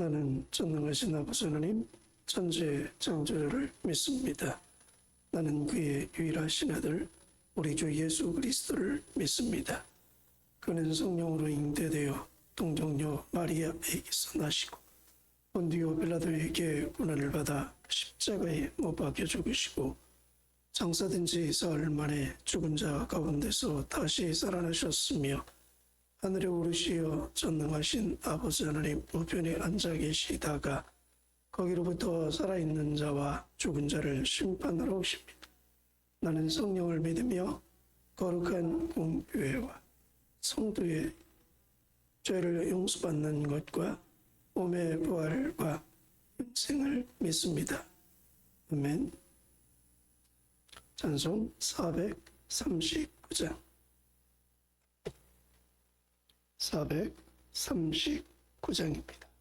나는 전능하신 아버지 하나님 천지의 창조주를 믿습니다. 나는 그의 유일하신 아들 우리 주 예수 그리스도를 믿습니다. 그는 성령으로 잉태되어 동정녀 마리아에게서 나시고 본디오 빌라도에게 고난을 받아 십자가에 못 박혀 죽으시고 장사된 지 사흘 만에 죽은 자 가운데서 다시 살아나셨으며 하늘에 오르시어 전능하신 아버지 하나님 우편에 앉아 계시다가 거기로부터 살아있는 자와 죽은 자를 심판하러 오십니다. 나는 성령을 믿으며 거룩한 공교회와 성도의 죄를 용서받는 것과 몸의 부활과 영생을 믿습니다. 아멘. 찬송 439장 439장입니다.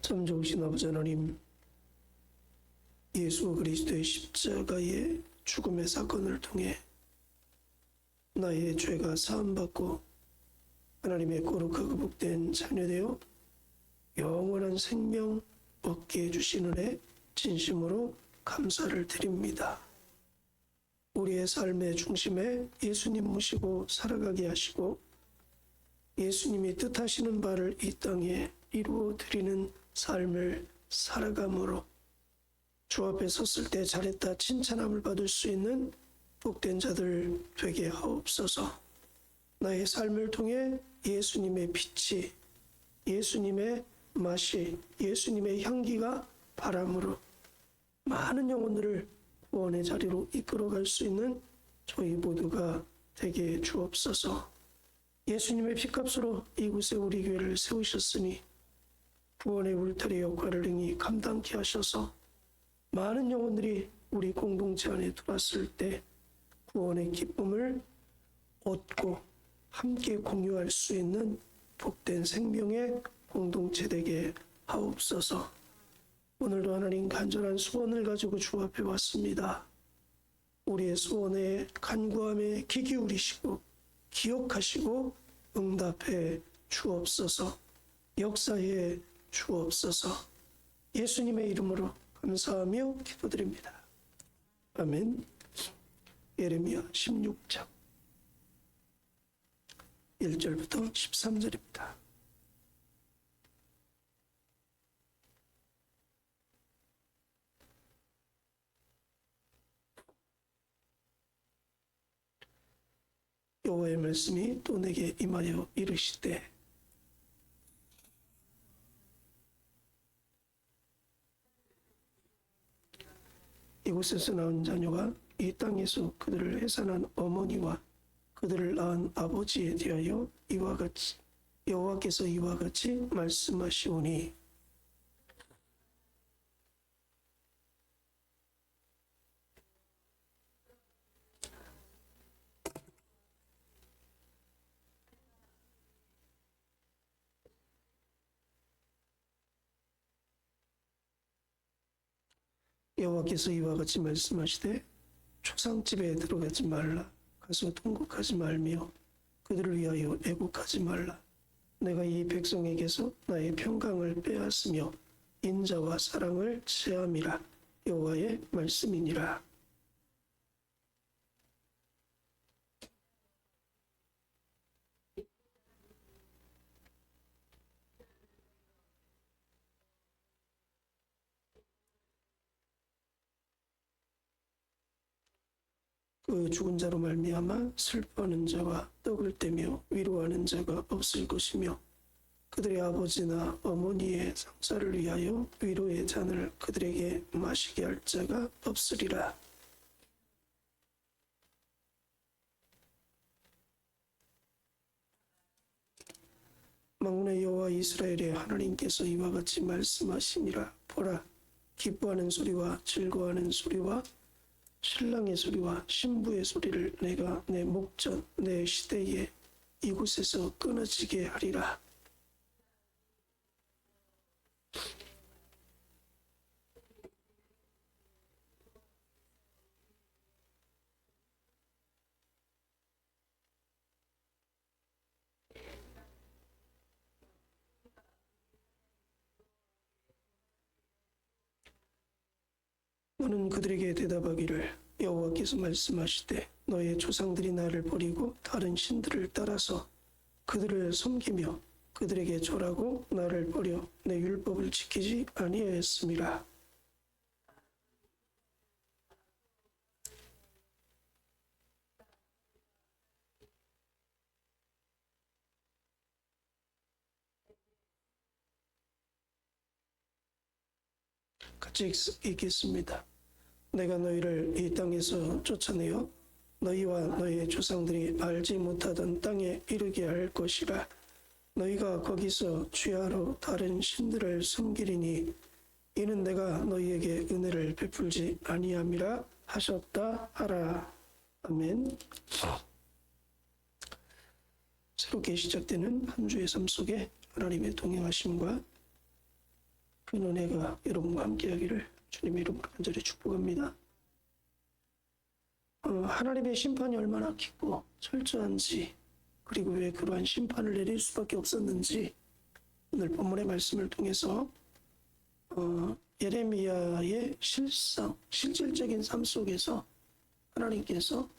참 좋으신 아버지 하나님, 예수 그리스도의 십자가의 죽음의 사건을 통해 나의 죄가 사함받고 하나님의 거룩하고 복된 자녀되어 영원한 생명 얻게 해주신 은혜 진심으로 감사를 드립니다. 우리의 삶의 중심에 예수님 모시고 살아가게 하시고 예수님이 뜻하시는 바를 이 땅에 이루어 드리는 삶을 살아감으로 주 앞에 섰을 때 잘했다 칭찬함을 받을 수 있는 복된 자들 되게 하옵소서. 나의 삶을 통해 예수님의 빛이, 예수님의 맛이, 예수님의 향기가 바람으로 많은 영혼들을 구원의 자리로 이끌어갈 수 있는 저희 모두가 되게 주옵소서. 예수님의 피값으로 이곳에 우리 교회를 세우셨으니 구원의 울타리 역할을 능히 감당케 하셔서 많은 영혼들이 우리 공동체 안에 들어왔을 때 구원의 기쁨을 얻고 함께 공유할 수 있는 복된 생명의 공동체 되게 하옵소서. 오늘도 하나님 간절한 소원을 가지고 주 앞에 왔습니다. 우리의 소원에 간구함에 귀 기울이시고 기억하시고 응답해 주옵소서. 역사해 주옵소서. 예수님의 이름으로 감사하며 기도드립니다. 아멘. 예레미야 16장 1절부터 13절입니다. 여호와의 말씀이 또 내게 임하여 이르시되 이곳에서 낳은 자녀가 이 땅에서 그들을 해산한 어머니와 그들을 낳은 아버지에 대하여 이와 같이 여호와께서 이와 같이 말씀하시오니 여호와께서 이와 같이 말씀하시되 초상집에 들어가지 말라. 가서 통곡하지 말며 그들을 위하여 애곡하지 말라. 내가 이 백성에게서 나의 평강을 빼앗으며 인자와 사랑을 제함이라. 여호와의 말씀이니라. 그 죽은 자로 말미암아 슬퍼하는 자와 떡을 떼며 위로하는 자가 없을 것이며 그들의 아버지나 어머니의 상사를 위하여 위로의 잔을 그들에게 마시게 할 자가 없으리라. 만군의 여호와 이스라엘의 하나님께서 이와 같이 말씀하시니라. 보라, 기뻐하는 소리와 즐거워하는 소리와 신랑의 소리와 신부의 소리를 내가 내 목전 내 시대에 이곳에서 끊어지게 하리라. 너는 그들에게 대답하기를 여호와께서 말씀하시되 너의 조상들이 나를 버리고 다른 신들을 따라서 그들을 섬기며 그들에게 절하고 나를 버려 내 율법을 지키지 아니하였음이라. 같이 읽겠습니다. 내가 너희를 이 땅에서 쫓아내어 너희와 너희의 조상들이 알지 못하던 땅에 이르게 할 것이라. 너희가 거기서 취하러 다른 신들을 섬기리니 이는 내가 너희에게 은혜를 베풀지 아니함이라 하셨다 하라. 아멘. 새롭게 시작되는 한 주의 삶 속에 하나님의 동행하심과 그 은혜가 여러분과 함께하기를 주님의 이름으로 간절히 축복합니다. 하나님의 심판이 얼마나 깊고 철저한지 그리고 왜 그러한 심판을 내릴 수밖에 없었는지 오늘 본문의 말씀을 통해서 예레미야의 실질적인 삶 속에서 하나님께서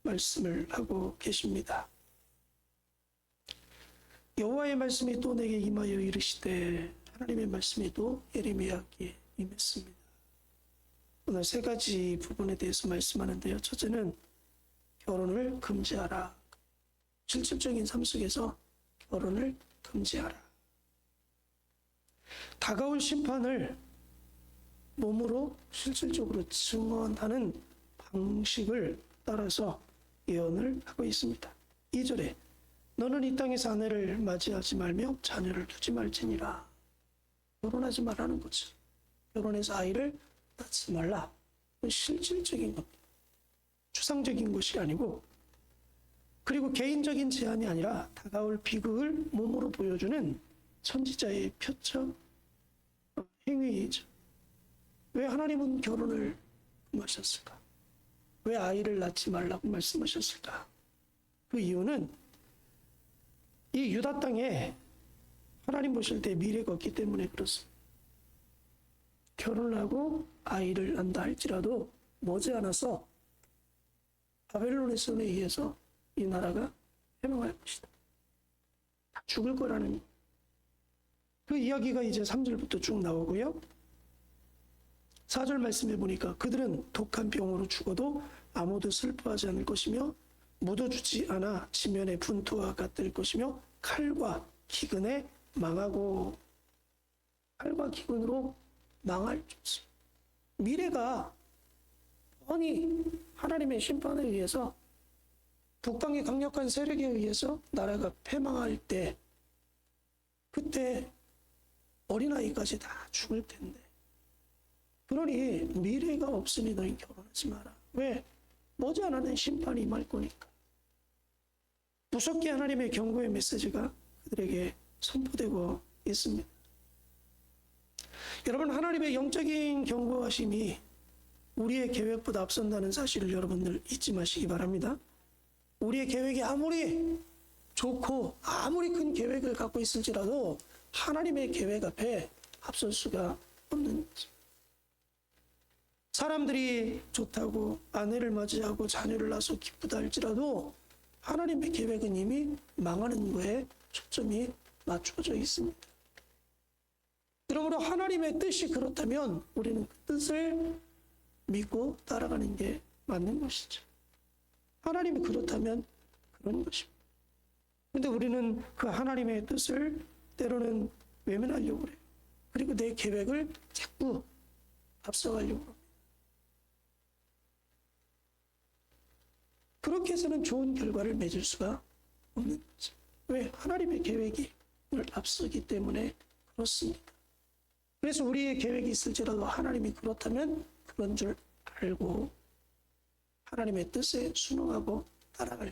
말씀을 하고 계십니다. 여호와의 말씀이 또 내게 임하여 이르시되 하나님의 말씀이 또 예레미야에게 임했습니다. 오늘 세 가지 부분에 대해서 말씀하는데요. 첫째는 결혼을 금지하라. 실질적인 삶 속에서 결혼을 금지하라. 다가올 심판을 몸으로 실질적으로 증언하는 방식을 따라서 예언을 하고 있습니다. 2절에 너는 이 땅에서 아내를 맞이하지 말며 자녀를 두지 말지니라. 결혼하지 말라는 거죠. 결혼해서 아이를 낳지 말라. 그건 실질적인 겁니다. 추상적인 것이 아니고, 그리고 개인적인 제한이 아니라 다가올 비극을 몸으로 보여주는 선지자의 표적 행위이죠. 왜 하나님은 결혼을 금하셨을까? 왜 아이를 낳지 말라고 말씀하셨을까? 그 이유는 이 유다 땅에 하나님 보실 때 미래가 없기 때문에 그렇습니다. 결혼을 하고 아이를 낳는다 할지라도 머지않아서 바벨론의 손에 의해서 이 나라가 해방할 것이다. 다 죽을 거라는 그 이야기가 이제 3절부터 쭉 나오고요. 4절 말씀해 보니까 그들은 독한 병으로 죽어도 아무도 슬퍼하지 않을 것이며 묻어주지 않아 지면에 분투와 같을 것이며 칼과 기근에 망하고, 칼과 기근으로 망할 줄. 미래가 뻔히 하나님의 심판에 의해서 북방의 강력한 세력에 의해서 나라가 패망할 때, 그때 어린아이까지 다 죽을 텐데, 그러니 미래가 없으니 너희 결혼하지 마라. 왜? 머지않아는 심판이 임할 거니까. 무섭게 하나님의 경고의 메시지가 그들에게 선포되고 있습니다. 여러분, 하나님의 영적인 경고하심이 우리의 계획보다 앞선다는 사실을 여러분들 잊지 마시기 바랍니다. 우리의 계획이 아무리 좋고 아무리 큰 계획을 갖고 있을지라도 하나님의 계획 앞에 앞설 수가 없는 거죠. 사람들이 좋다고 아내를 맞이하고 자녀를 낳아서 기쁘다 할지라도 하나님의 계획은 이미 망하는 거에 초점이 맞춰져 있습니다. 그러므로 하나님의 뜻이 그렇다면 우리는 그 뜻을 믿고 따라가는 게 맞는 것이죠. 하나님이 그렇다면 그런 것입니다. 그런데 우리는 그 하나님의 뜻을 때로는 외면하려고 그래요. 그리고 내 계획을 자꾸 앞서가려고 합니다. 그렇게 해서는 좋은 결과를 맺을 수가 없는 거죠. 왜? 하나님의 계획이 늘 앞서기 때문에 그렇습니다. 그래서 우리의 계획이 있을지라도 하나님이 그렇다면 그런 줄 알고 하나님의 뜻에 순응하고 따라갈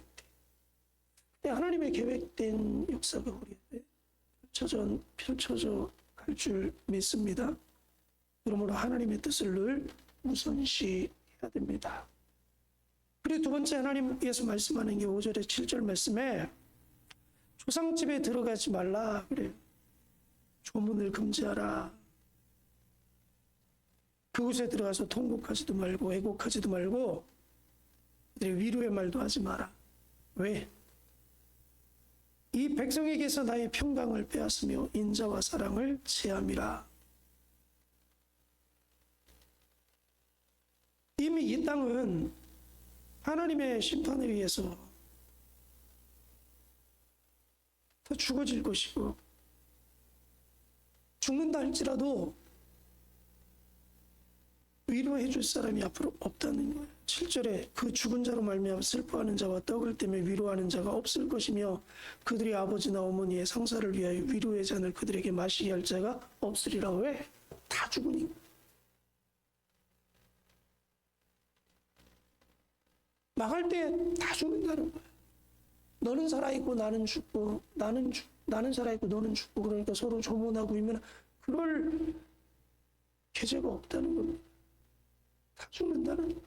때, 하나님의 계획된 역사가 우리에게 펼쳐져 갈 줄 믿습니다. 그러므로 하나님의 뜻을 늘 우선시해야 됩니다. 그리고 두 번째, 하나님께서 말씀하는 게 5절에 7절 말씀에 조상집에 들어가지 말라 그래요. 조문을 금지하라. 그곳에 들어가서 통곡하지도 말고 애곡하지도 말고 그들의 위로의 말도 하지 마라. 왜? 이 백성에게서 나의 평강을 빼앗으며 인자와 사랑을 제함이라. 이미 이 땅은 하나님의 심판에 의해서 다 죽어질 것이고, 죽는다 할지라도 위로해 줄 사람이 앞으로 없다는 거예요. 7절에 그 죽은 자로 말미암아 슬퍼하는 자와 떡을 떼며 위로하는 자가 없을 것이며 그들의 아버지나 어머니의 상사를 위하여 위로의 잔을 그들에게 마시게 할 자가 없으리라. 왜? 다 죽으니까. 망할 때 다 죽는다는 거예요. 너는 살아있고 나는 죽고, 나는 살아있고 너는 죽고, 그러니까 서로 조문하고 있면 그럴 계제가 없다는 겁니다. 다 죽는다는 거예요.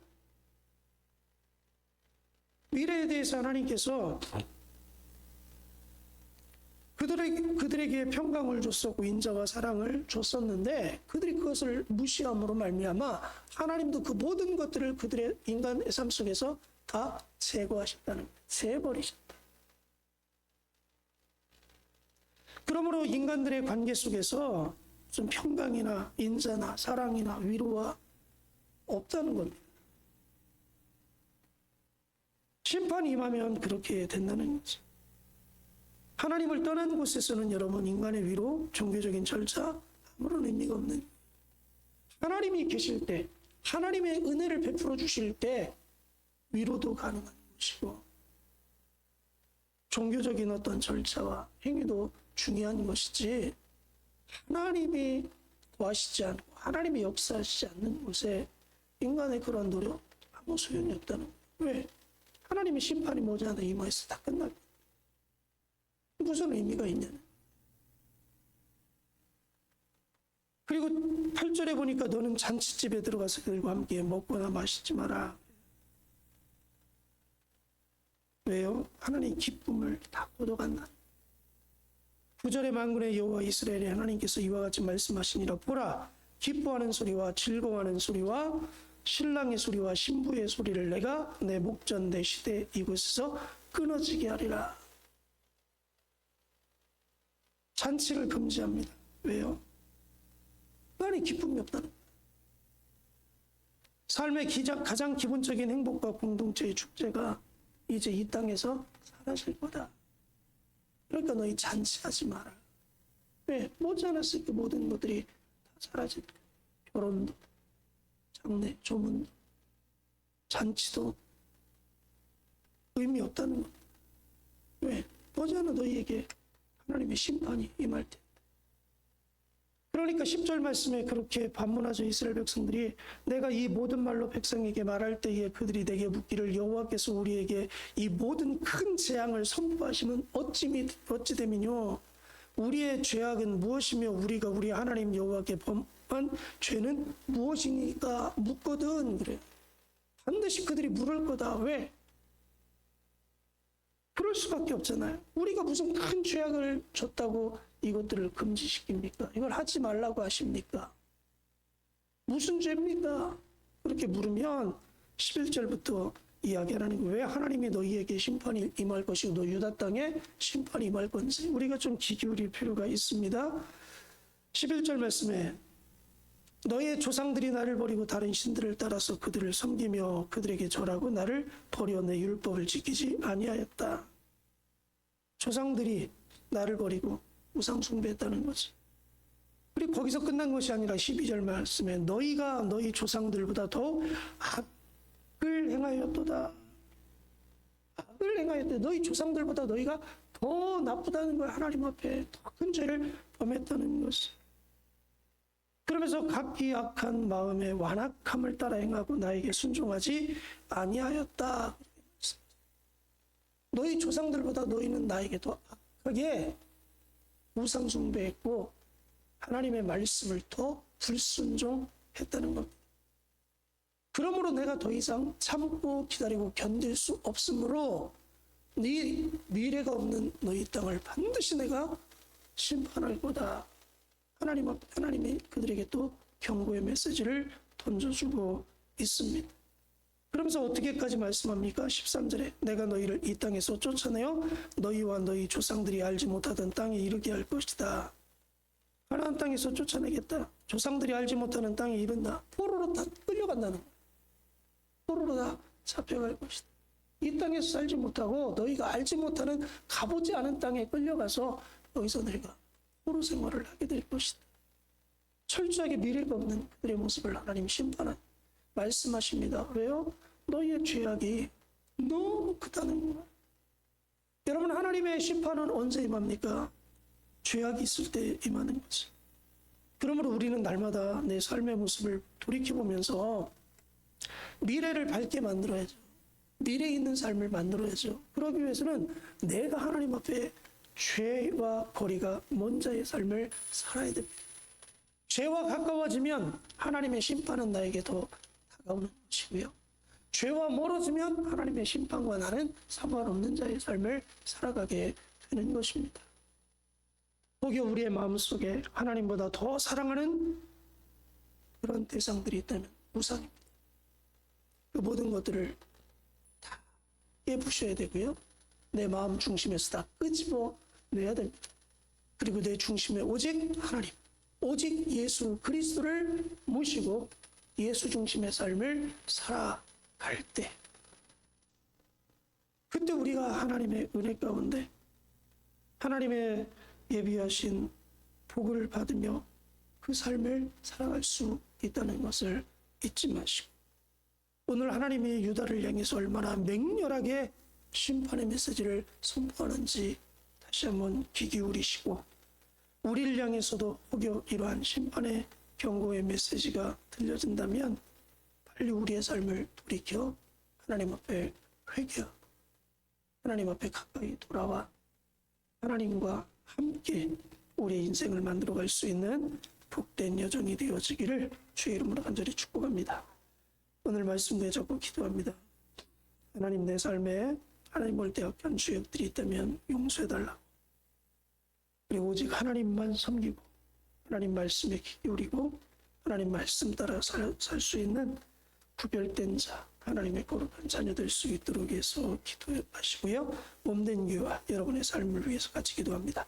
미래에 대해서 하나님께서 그 그들에게 평강을 줬었고 인자와 사랑을 줬었는데 그들이 그것을 무시함으로 말미암아 하나님도 그 모든 것들을 그들의 인간의 삶 속에서 다 제거하셨다는 거예요. 제버리셨다. 그러므로 인간들의 관계 속에서 좀 평강이나 인자나 사랑이나 위로가 없다는 겁니다. 심판이 임하면 그렇게 된다는 거죠. 하나님을 떠난 곳에서는 여러분 인간의 위로, 종교적인 절차 아무런 의미가 없는, 하나님이 계실 때, 하나님의 은혜를 베풀어 주실 때 위로도 가능한 것이고 종교적인 어떤 절차와 행위도 중요한 것이지, 하나님이 도와시지 않고 하나님이 역사하시지 않는 곳에 인간의 그런 노력 아무 소용이 없다는 거예요. 왜? 하나님의 심판이 머지않아 임하여서 다 끝날 거예요. 무슨 의미가 있냐는. 그리고 8절에 보니까 너는 잔치집에 들어가서 그들과 함께 먹거나 마시지 마라. 왜요? 하나님 기쁨을 다 거둬간다. 9절에 만군의 여호와 이스라엘의 하나님께서 이와 같이 말씀하시니라. 보라, 기뻐하는 소리와 즐거워하는 소리와 신랑의 소리와 신부의 소리를 내가 내 목전 내 시대 이곳에서 끊어지게 하리라. 잔치를 금지합니다. 왜요? 아니 기쁨이 없다는 거예요. 삶의 가장 기본적인 행복과 공동체의 축제가 이제 이 땅에서 사라질 거다. 그러니까 너희 잔치하지 마라. 왜? 못지않았으니까 모든 것들이 다 사라질 거야. 결혼도, 장례, 조문도, 잔치도 의미 없다는 것. 왜? 못지않아 너희에게 하나님의 심판이 임할 때. 그러니까 10절 말씀에 그렇게 반문하죠. 이스라엘 백성들이 내가 이 모든 말로 백성에게 말할 때에 그들이 내게 묻기를 여호와께서 우리에게 이 모든 큰 재앙을 선포하시면 어찌 됨이뇨. 우리의 죄악은 무엇이며 우리가 우리 하나님 여호와께 범한 죄는 무엇이니까 묻거든. 그래. 반드시 그들이 물을 거다. 왜? 그럴 수밖에 없잖아요. 우리가 무슨 큰 죄악을 졌다고 이것들을 금지시킵니까? 이걸 하지 말라고 하십니까? 무슨 죄입니까? 그렇게 물으면 11절부터 이야기하는 거예요. 왜 하나님이 너희에게 심판이 임할 것이고 너 유다 땅에 심판이 임할 건지 우리가 좀 귀 기울일 필요가 있습니다. 11절 말씀에 너희의 조상들이 나를 버리고 다른 신들을 따라서 그들을 섬기며 그들에게 절하고 나를 버려 내 율법을 지키지 아니하였다. 조상들이 나를 버리고 우상 숭배했다는 거지. 그리고 거기서 끝난 것이 아니라 12절 말씀에 너희가 너희 조상들보다 더욱 악을 행하였도다. 악을 행하였대. 너희 조상들보다 너희가 더 나쁘다는 거야. 하나님 앞에 더 큰 죄를 범했다는 것이. 그러면서 각기 악한 마음에 완악함을 따라 행하고 나에게 순종하지 아니하였다. 너희 조상들보다 너희는 나에게 더 악하게 우상 숭배했고 하나님의 말씀을 더 불순종했다는 겁니다. 그러므로 내가 더 이상 참고 기다리고 견딜 수 없으므로 네 미래가 없는 너희 땅을 반드시 내가 심판할 거다. 하나님이 그들에게 또 경고의 메시지를 던져주고 있습니다. 그러면서 어떻게까지 말씀합니까? 13절에 내가 너희를 이 땅에서 쫓아내어 너희와 너희 조상들이 알지 못하던 땅에 이르게 할 것이다. 가나안 땅에서 쫓아내겠다. 조상들이 알지 못하는 땅에 이른다. 포로로 다 끌려간다는 거야. 포로로 다 잡혀갈 것이다. 이 땅에서 살지 못하고 너희가 알지 못하는 가보지 않은 땅에 끌려가서 여기서 내가 포로 생활을 하게 될 것이다. 철저하게 미래가 없는 그들의 모습을 하나님 심판한 말씀하십니다. 왜요? 너희의 죄악이 너무 크다는 거야. 여러분, 하나님의 심판은 언제 임합니까? 죄악이 있을 때 임하는 거지. 그러므로 우리는 날마다 내 삶의 모습을 돌이켜보면서 미래를 밝게 만들어야죠. 미래에 있는 삶을 만들어야죠. 그러기 위해서는 내가 하나님 앞에 죄와 거리가 먼 자의 삶을 살아야 됩니다. 죄와 가까워지면 하나님의 심판은 나에게 더 다가오는 것이고요. 죄와 멀어지면 하나님의 심판과 나는 상관없는 자의 삶을 살아가게 되는 것입니다. 혹여 우리의 마음속에 하나님보다 더 사랑하는 그런 대상들이 있다면 우상입니다. 그 모든 것들을 다 깨부셔야 되고요. 내 마음 중심에서 다 끄집어내야 됩니다. 그리고 내 중심에 오직 하나님, 오직 예수 그리스도를 모시고 예수 중심의 삶을 살아갈 때, 그때 우리가 하나님의 은혜 가운데 하나님의 예비하신 복을 받으며 그 삶을 살아갈 수 있다는 것을 잊지 마시고, 오늘 하나님이 유다를 향해서 얼마나 맹렬하게 심판의 메시지를 선포하는지 다시 한번 귀 기울이시고, 우리를 향해서도 혹여 이러한 심판의 경고의 메시지가 들려진다면 빨리 우리의 삶을 돌이켜 하나님 앞에 회개하고 하나님 앞에 가까이 돌아와 하나님과 함께 우리의 인생을 만들어갈 수 있는 복된 여정이 되어지기를 주의 이름으로 간절히 축복합니다. 오늘 말씀도 잡고 기도합니다. 하나님, 내 삶에 하나님을 대역한 죄악들이 있다면 용서해달라고, 그리고 오직 하나님만 섬기고 하나님 말씀에 귀 기울이고 하나님 말씀 따라 살 수 있는 구별된 자, 하나님의 거룩한 자녀 될 수 있도록 해서 기도하시고요. 몸된 교회와 여러분의 삶을 위해서 같이 기도합니다.